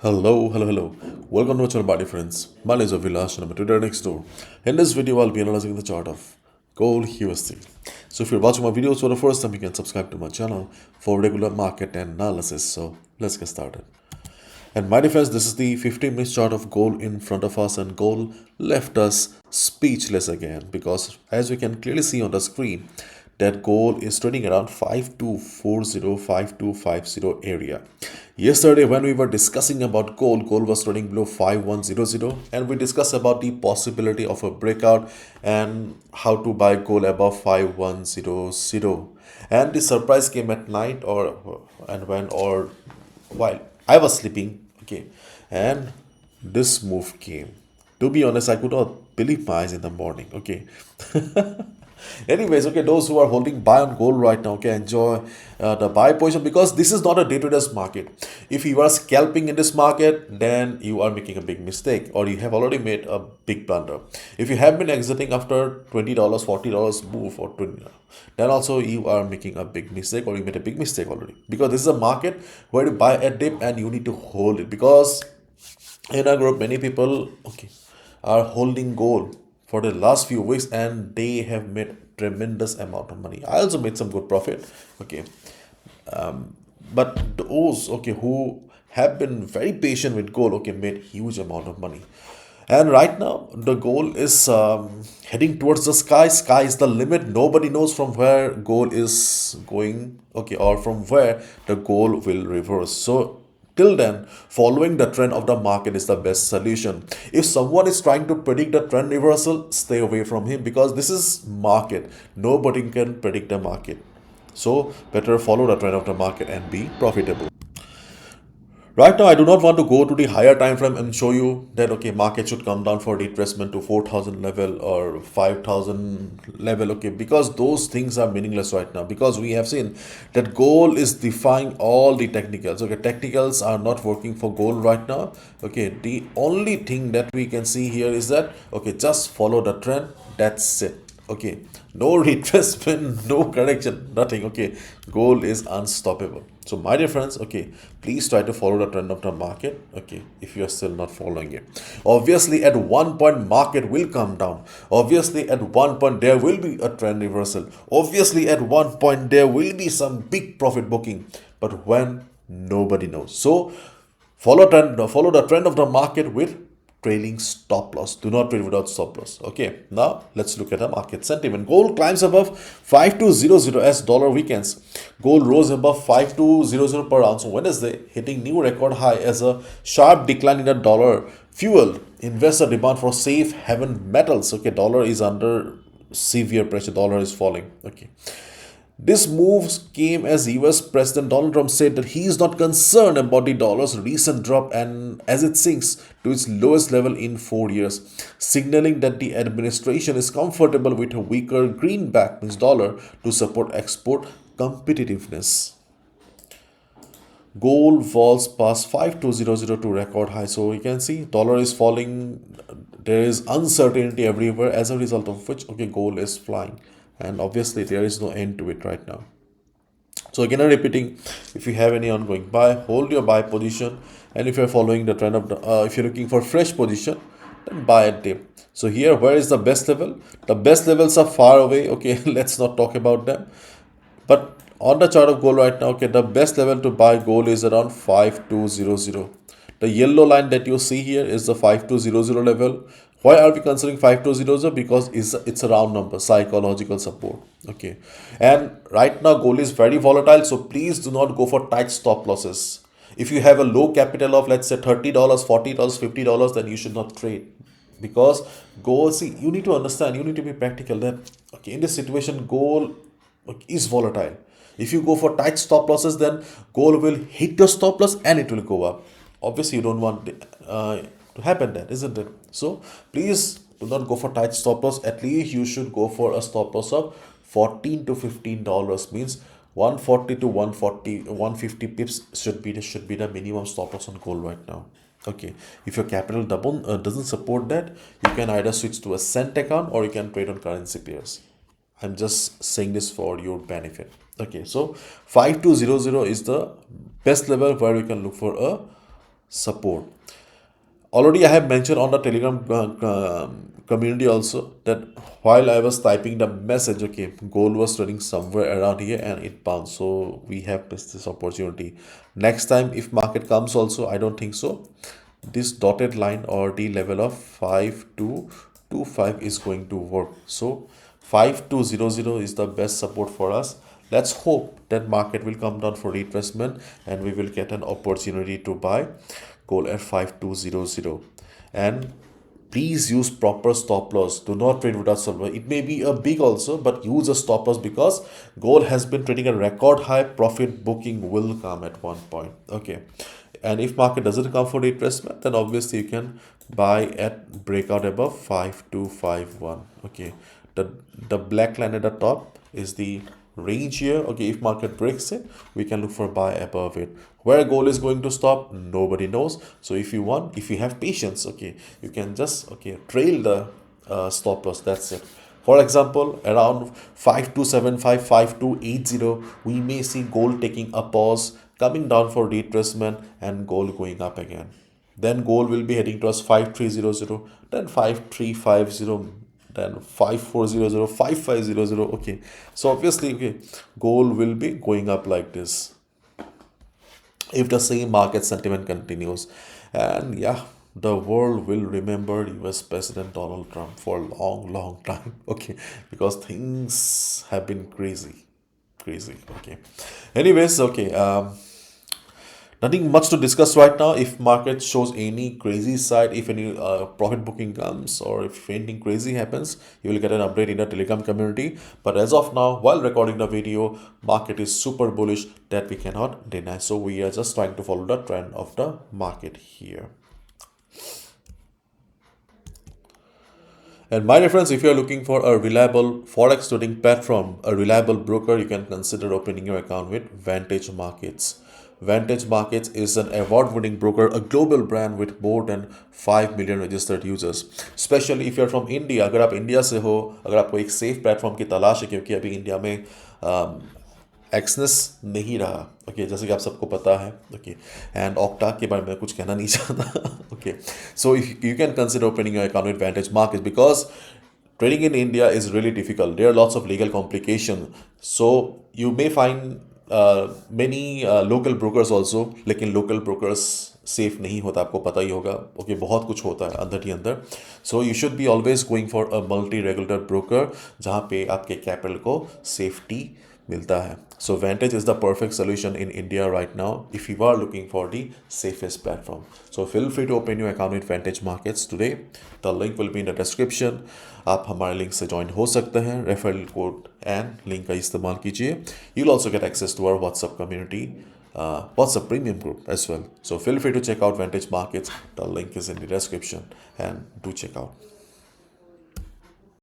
Hello. Welcome to my channel, buddy friends. My name is Vilas and I'm a trader next door. In this video, I'll be analyzing the chart of gold USD. So if you're watching my videos for the first time, you can subscribe to my channel for regular market analysis. So let's get started. And my defense, this is the 15-minute chart of gold in front of us, and gold left us speechless again because as we can clearly see on the screen, that gold is trading around 5250 area. Yesterday when we were discussing about gold was trading below 5100, and we discussed about the possibility of a breakout and how to buy gold above 5100. And the surprise came at night or while I was sleeping, okay, and this move came. To be honest, I could not believe my eyes in the morning, okay. Anyways, okay, those who are holding buy on gold right now, okay, enjoy the buy position because this is not a day traders market. If you are scalping in this market, then you are making a big mistake or you have already made a big blunder. If you have been exiting after $20, $40 move or 20, then also you are making a big mistake or you made a big mistake already, because this is a market where you buy a dip and you need to hold it, because in our group many people, okay, are holding gold for the last few weeks and they have made tremendous amount of money. I also made some good profit, okay. But those, okay, who have been very patient with gold, okay, made huge amount of money. And right now the goal is heading towards the sky is the limit. Nobody knows from where goal is going, okay, or from where the goal will reverse. So till then, following the trend of the market is the best solution. If someone is trying to predict the trend reversal, stay away from him, because this is market. Nobody can predict the market. So better follow the trend of the market and be profitable. Right now, I do not want to go to the higher time frame and show you that, okay, market should come down for retracement to 4,000 level or 5,000 level, okay, because those things are meaningless right now, because we have seen that gold is defying all the technicals, okay. Technicals are not working for gold right now, okay. The only thing that we can see here is that, okay, just follow the trend, that's it, okay. No retracement, no correction, nothing, okay. Gold is unstoppable. So my dear friends, okay, please try to follow the trend of the market, okay, if you are still not following it. Obviously at one point market will come down. Obviously at one point there will be a trend reversal. Obviously at one point there will be some big profit booking, but when, nobody knows. So follow the trend of the market with trailing stop loss. Do not trade without stop loss. Okay, now let's look at the market sentiment. Gold climbs above 5200 as dollar weakens. Gold rose above 5200 per ounce on Wednesday, hitting new record high as a sharp decline in the dollar fueled investor demand for safe haven metals. Okay, dollar is under severe pressure. Dollar is falling. Okay. This move came as US President Donald Trump said that he is not concerned about the dollar's recent drop and as it sinks to its lowest level in 4 years, signaling that the administration is comfortable with a weaker greenback, means dollar, to support export competitiveness. Gold falls past 5200 to record high. So you can see dollar is falling. There is uncertainty everywhere, as a result of which, okay, gold is flying, and obviously there is no end to it right now. So again, I'm repeating, if you have any ongoing buy, hold your buy position, and if you're following the trend of the if you're looking for fresh position, then buy at dip. So here, where is the best level? The best levels are far away, okay. Let's not talk about them. But on the chart of gold right now, okay, the best level to buy gold is around 5200. The yellow line that you see here is the 5200 level. Why are we considering 5200? Because it's a round number, psychological support. Okay. And right now gold is very volatile, so please do not go for tight stop losses. If you have a low capital of, let's say, $30, $40, $50, then you should not trade, because gold, see, you need to understand, you need to be practical that, okay, in this situation gold is volatile. If you go for tight stop losses, then gold will hit your stop loss and it will go up. Obviously you don't want to happen, that isn't it? So please do not go for tight stop loss. At least you should go for a stop loss of 14 to $15, means 140 to 140 150 pips should be the minimum stop loss on gold right now. Okay, if your capital doesn't support that, you can either switch to a cent account or you can trade on currency pairs. I'm just saying this for your benefit. Okay, so 5200 is the best level where you can look for a support. Already I have mentioned on the Telegram community also that while I was typing the message, okay, gold was trading somewhere around here and it bounced, so we have missed this opportunity. Next time if market comes also, I don't think so this dotted line or the level of 5225 is going to work. So 5200 is the best support for us. Let's hope that market will come down for retracement and we will get an opportunity to buy gold at 5200. And please use proper stop loss. Do not trade without stop loss. It may be a big also, but use a stop loss because gold has been trading a record high. Profit booking will come at one point. Okay. And if market doesn't come for retracement, then obviously you can buy at breakout above 5251. Okay. The black line at the top is the range here. Okay, if market breaks it, we can look for buy above it. Where gold is going to stop, nobody knows. So if you want, if you have patience, okay, you can just trail the stop loss. That's it. For example, around 5275, 5280, we may see gold taking a pause, coming down for retracement, and gold going up again. Then gold will be heading towards 5300, then 5350, then 5400, 5500. Okay, so obviously, okay, gold will be going up like this if the same market sentiment continues. And yeah, the world will remember US President Donald Trump for a long time. Okay, because things have been crazy. Okay, anyways, okay, nothing much to discuss right now. If market shows any crazy side, if any profit booking comes, or if anything crazy happens, you will get an update in the Telegram community. But as of now, while recording the video, market is super bullish, that we cannot deny. So we are just trying to follow the trend of the market here. And my reference, if you are looking for a reliable Forex trading platform, a reliable broker, you can consider opening your account with Vantage Markets. Vantage Markets is an award-winning broker, a global brand with more than 5 million registered users. Especially if you're from India, अगर आप India से हो, अगर आपको एक safe platform की तलाश है, क्योंकि अभी इंडिया में एक्सनेस नहीं रहा, ओके, जैसे कि आप सबको पता है, ओके, एंड ऑक्टा के बारे में कुछ कहना नहीं चाहता, okay. So if you can consider opening your account with Vantage Markets because trading in India is really difficult. There are lots of legal complications. So you may find many local brokers also, लेकिन local brokers safe नहीं होता, आपको पता ही होगा. Okay, बहुत कुछ होता है अंदर ही अंदर. So you should be always going for a multi regulator broker जहाँ पे आपके कैपिटल को सेफ्टी मिलता है. So Vantage is the perfect solution in India right now if you are looking for the safest platform. So feel free to open your account with Vantage Markets today. The link will be in the description. आप हमारे link से join हो सकते हैं. Referral code and link का इस्तेमाल कीजिए. You'll also get access to our WhatsApp community, WhatsApp premium group as well. So feel free to check out Vantage Markets. The link is in the description and do check out.